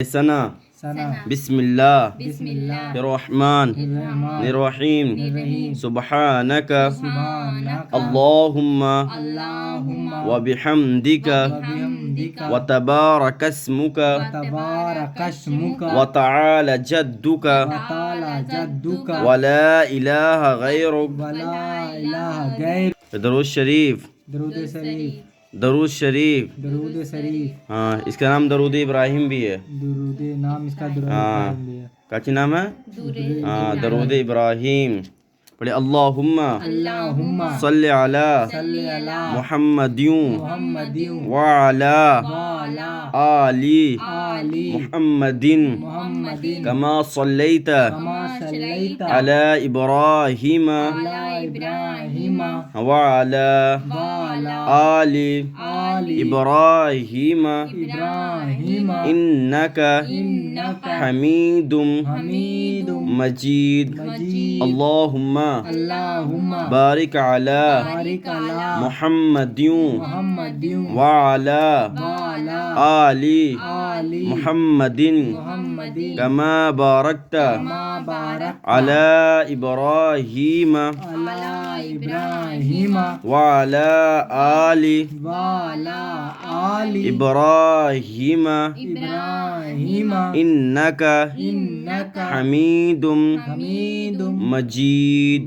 सना बिस्मिल्लाह रहमान रहीम सुब्हानक अल्लाहुम्मा व बिहम्दिका व तबारक अस्मुक व तआला जद्दुक व ला इलाहा गैरुक। दरूद शरीफ दरूद शरीफ। हाँ, इसका नाम दरूद इब्राहिम भी है। हाँ, काची नाम है? हाँ, दरूद इब्राहिम। पढ़े अल्लाहुम्मा सल्ली अला मुहम्मदिन व अला आली मुहम्मदिन कमा सल्लैता अला इब्राहिम व अला आली इब्राहिम इन्नका हमीदुम मजीद। अल्लाहुम्मा बारिक अला मुहम्मदिन व अला आली मुहम्मदिन कमा बारकता अला इब्राहिम व अला आली इब्राहिम इन्नका हमीदुम मजीद।